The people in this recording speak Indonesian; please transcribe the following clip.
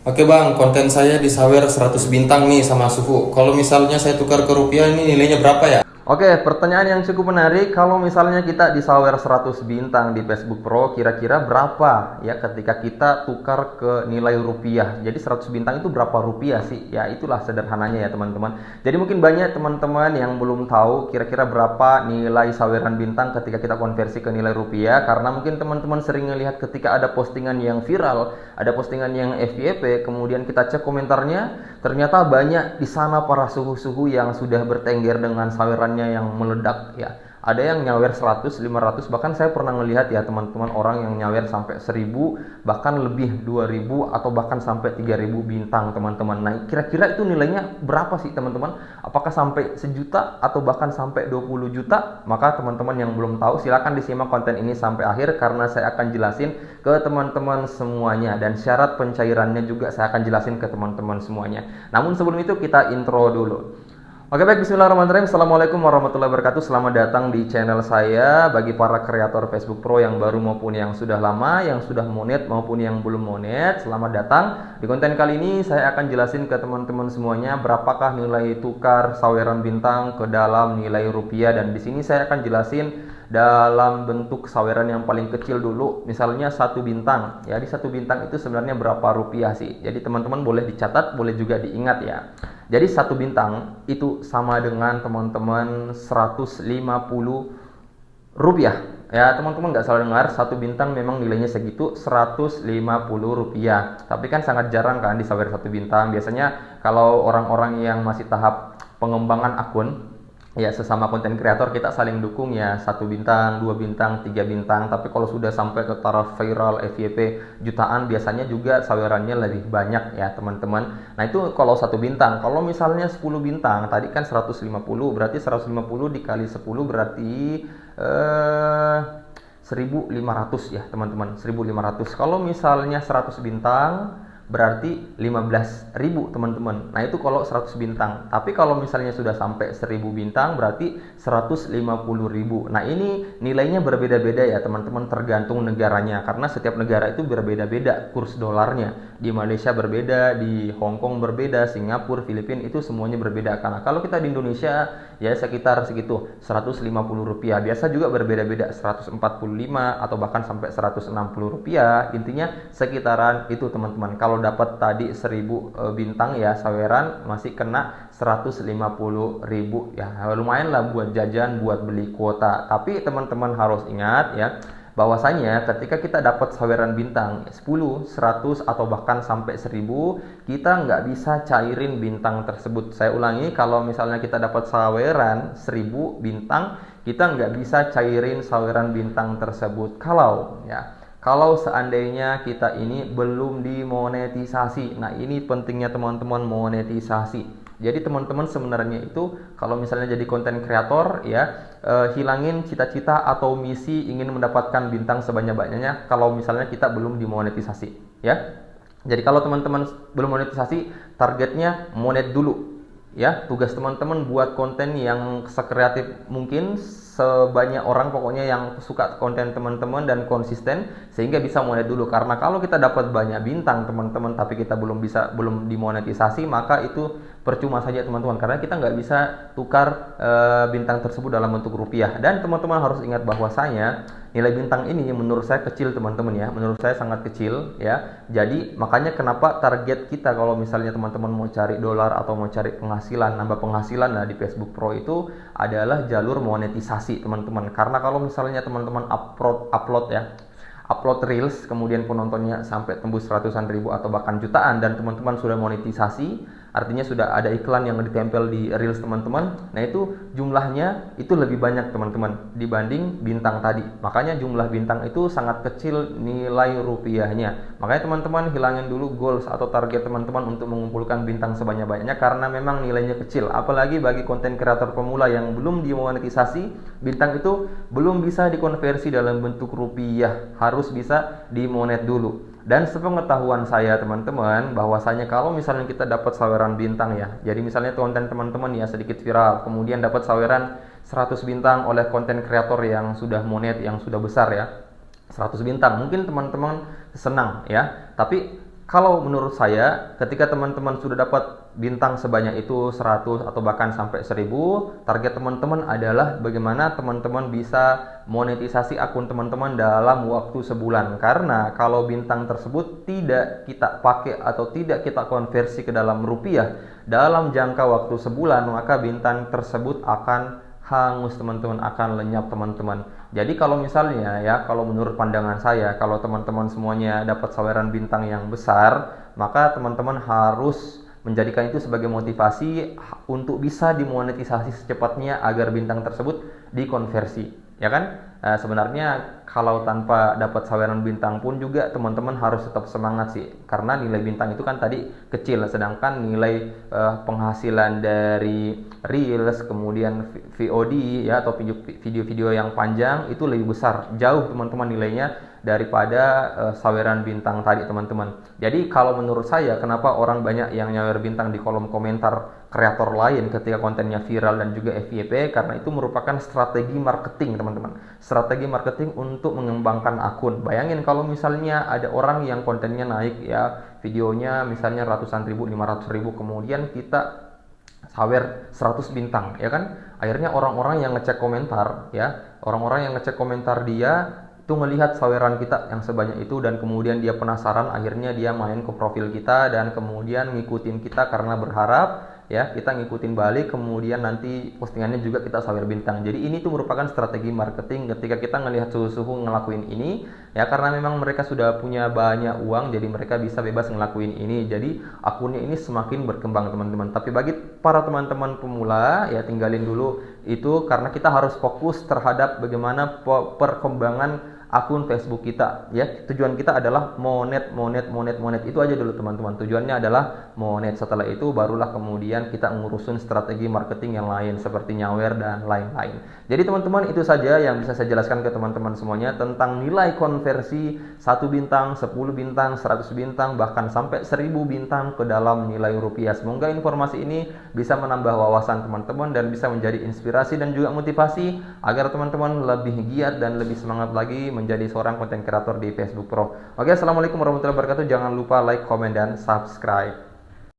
Oke bang, konten saya disawer 100 bintang nih sama suhu. Kalau misalnya saya tukar ke rupiah ini nilainya berapa ya? Oke, pertanyaan yang cukup menarik. Kalau misalnya kita disawer 100 bintang di Facebook Pro, kira-kira berapa ya ketika kita tukar ke nilai rupiah? Jadi 100 bintang itu berapa rupiah sih? Ya itulah sederhananya ya teman-teman. Jadi mungkin banyak teman-teman yang belum tahu kira-kira berapa nilai saweran bintang ketika kita konversi ke nilai rupiah. Karena mungkin teman-teman sering melihat ketika ada postingan yang viral, ada postingan yang FYP, kemudian kita cek komentarnya, ternyata banyak di sana para suhu-suhu yang sudah bertengger dengan sawerannya yang meledak ya. Ada yang nyawer 100, 500, bahkan saya pernah melihat ya teman-teman orang yang nyawer sampai 1000, bahkan lebih 2000 atau bahkan sampai 3000 bintang teman-teman. Nah, kira-kira itu nilainya berapa sih teman-teman? Apakah sampai sejuta atau bahkan sampai 20 juta? Maka teman-teman yang belum tahu silakan disimak konten ini sampai akhir karena saya akan jelasin ke teman-teman semuanya dan syarat pencairannya juga saya akan jelasin ke teman-teman semuanya. Namun sebelum itu kita intro dulu. Oke baik, bismillahirrahmanirrahim. Assalamualaikum warahmatullahi wabarakatuh. Selamat datang di channel saya. Bagi para kreator Facebook Pro yang baru maupun yang sudah lama, yang sudah monet maupun yang belum monet, selamat datang. Di konten kali ini saya akan jelasin ke teman-teman semuanya berapakah nilai tukar saweran bintang ke dalam nilai rupiah. Dan di sini saya akan jelasin dalam bentuk saweran yang paling kecil dulu, misalnya 1 bintang. Ya, di 1 bintang itu sebenarnya berapa rupiah sih? Jadi teman-teman boleh dicatat, boleh juga diingat ya. Jadi 1 bintang itu sama dengan teman-teman 150 rupiah. Ya teman-teman nggak salah dengar, 1 bintang memang nilainya segitu, 150 rupiah. Tapi kan sangat jarang kan disawer 1 bintang. Biasanya kalau orang-orang yang masih tahap pengembangan akun, ya sesama konten kreator kita saling dukung ya, 1 bintang, 2 bintang, 3 bintang. Tapi kalau sudah sampai ke taraf viral FYP jutaan, biasanya juga sawerannya lebih banyak ya teman-teman. Nah itu kalau 1 bintang. Kalau misalnya 10 bintang, tadi kan 150, berarti 150 dikali 10 berarti 1500 ya teman-teman, 1500. Kalau misalnya 100 bintang berarti 15.000 teman-teman. Nah itu kalau 100 bintang. Tapi kalau misalnya sudah sampai 1000 bintang berarti 150.000. Nah ini nilainya berbeda-beda ya teman-teman, tergantung negaranya. Karena setiap negara itu berbeda-beda kurs dolarnya. Di Malaysia berbeda, di Hong Kong berbeda, Singapura, Filipina itu semuanya berbeda. Karena kalau kita di Indonesia ya sekitar segitu 150 rupiah. Biasa juga berbeda-beda 145 atau bahkan sampai 160 rupiah. Intinya sekitaran itu teman-teman. Kalau dapat tadi 1000 bintang ya saweran masih kena 150.000 ya, lumayan lah buat jajan, buat beli kuota. Tapi teman-teman harus ingat ya bahwasanya ketika kita dapat saweran bintang 10, 100 atau bahkan sampai 1000, kita nggak bisa cairin bintang tersebut. Saya ulangi, kalau misalnya kita dapat saweran 1000 bintang, kita nggak bisa cairin saweran bintang tersebut kalau seandainya kita ini belum dimonetisasi. Nah ini pentingnya teman-teman monetisasi. Jadi teman-teman sebenarnya itu kalau misalnya jadi konten kreator ya, hilangin cita-cita atau misi ingin mendapatkan bintang sebanyak-banyaknya kalau misalnya kita belum dimonetisasi ya. Jadi kalau teman-teman belum monetisasi, targetnya monet dulu ya. Tugas teman-teman buat konten yang sekreatif mungkin, sebanyak orang pokoknya yang suka konten teman-teman dan konsisten sehingga bisa monet dulu. Karena kalau kita dapat banyak bintang teman-teman tapi kita belum dimonetisasi, maka itu percuma saja teman-teman, karena kita nggak bisa tukar bintang tersebut dalam bentuk rupiah. Dan teman-teman harus ingat bahwasanya nilai bintang ini menurut saya kecil teman-teman ya, menurut saya sangat kecil ya. Jadi makanya kenapa target kita kalau misalnya teman-teman mau cari dolar atau mau cari penghasilan, nambah penghasilan di Facebook Pro itu adalah jalur monetisasi teman-teman. Karena kalau misalnya teman-teman upload reels kemudian penontonnya sampai tembus ratusan ribu atau bahkan jutaan dan teman-teman sudah monetisasi, artinya sudah ada iklan yang ditempel di reels teman-teman. Nah itu jumlahnya itu lebih banyak teman-teman dibanding bintang tadi. Makanya jumlah bintang itu sangat kecil nilai rupiahnya. Makanya teman-teman hilangin dulu goals atau target teman-teman untuk mengumpulkan bintang sebanyak-banyaknya, karena memang nilainya kecil. Apalagi bagi konten kreator pemula yang belum dimonetisasi, bintang itu belum bisa dikonversi dalam bentuk rupiah, harus bisa dimonet dulu. Dan sepengetahuan saya teman-teman, bahwasanya kalau misalnya kita dapat saweran bintang ya, jadi misalnya konten teman-teman ya sedikit viral, kemudian dapat saweran 100 bintang oleh konten kreator yang sudah monet, yang sudah besar ya, 100 bintang, mungkin teman-teman senang ya. Tapi kalau menurut saya, ketika teman-teman sudah dapat bintang sebanyak itu 100 atau bahkan sampai 1000, target teman-teman adalah bagaimana teman-teman bisa monetisasi akun teman-teman dalam waktu sebulan. Karena kalau bintang tersebut tidak kita pakai atau tidak kita konversi ke dalam rupiah dalam jangka waktu sebulan, maka bintang tersebut akan hangus teman-teman, akan lenyap teman-teman. Jadi kalau misalnya ya, kalau menurut pandangan saya, kalau teman-teman semuanya dapat saweran bintang yang besar, maka teman-teman harus menjadikan itu sebagai motivasi untuk bisa dimonetisasi secepatnya agar bintang tersebut dikonversi, ya kan? Sebenarnya kalau tanpa dapat saweran bintang pun juga teman-teman harus tetap semangat sih, karena nilai bintang itu kan tadi kecil, sedangkan nilai penghasilan dari Reels kemudian VOD ya, atau video-video yang panjang itu lebih besar jauh teman-teman nilainya daripada saweran bintang tadi teman-teman. Jadi kalau menurut saya, kenapa orang banyak yang nyawer bintang di kolom komentar kreator lain ketika kontennya viral dan juga FYP, karena itu merupakan strategi marketing teman-teman, strategi marketing untuk mengembangkan akun. Bayangin kalau misalnya ada orang yang kontennya naik ya, videonya misalnya ratusan ribu, 500 ribu, kemudian kita sawer 100 bintang ya kan, akhirnya orang-orang yang ngecek komentar ya, orang-orang yang ngecek komentar dia itu melihat saweran kita yang sebanyak itu, dan kemudian dia penasaran, akhirnya dia main ke profil kita dan kemudian ngikutin kita karena berharap ya kita ngikutin balik, kemudian nanti postingannya juga kita sawer bintang. Jadi ini tuh merupakan strategi marketing ketika kita ngelihat suhu-suhu ngelakuin ini ya, karena memang mereka sudah punya banyak uang, jadi mereka bisa bebas ngelakuin ini, jadi akunnya ini semakin berkembang teman-teman. Tapi bagi para teman-teman pemula ya, tinggalin dulu itu, karena kita harus fokus terhadap bagaimana perkembangan akun Facebook kita ya. Tujuan kita adalah monet itu aja dulu teman-teman. Tujuannya adalah monet. Setelah itu barulah kemudian kita ngurusin strategi marketing yang lain seperti nyawer dan lain-lain. Jadi teman-teman, itu saja yang bisa saya jelaskan ke teman-teman semuanya tentang nilai konversi 1 bintang, 10 bintang, 100 bintang, bahkan sampai 1000 bintang ke dalam nilai rupiah. Semoga informasi ini bisa menambah wawasan teman-teman dan bisa menjadi inspirasi dan juga motivasi agar teman-teman lebih giat dan lebih semangat lagi menjadi seorang konten kreator di Facebook Pro. Oke, assalamualaikum warahmatullahi wabarakatuh. Jangan lupa like, komen, dan subscribe.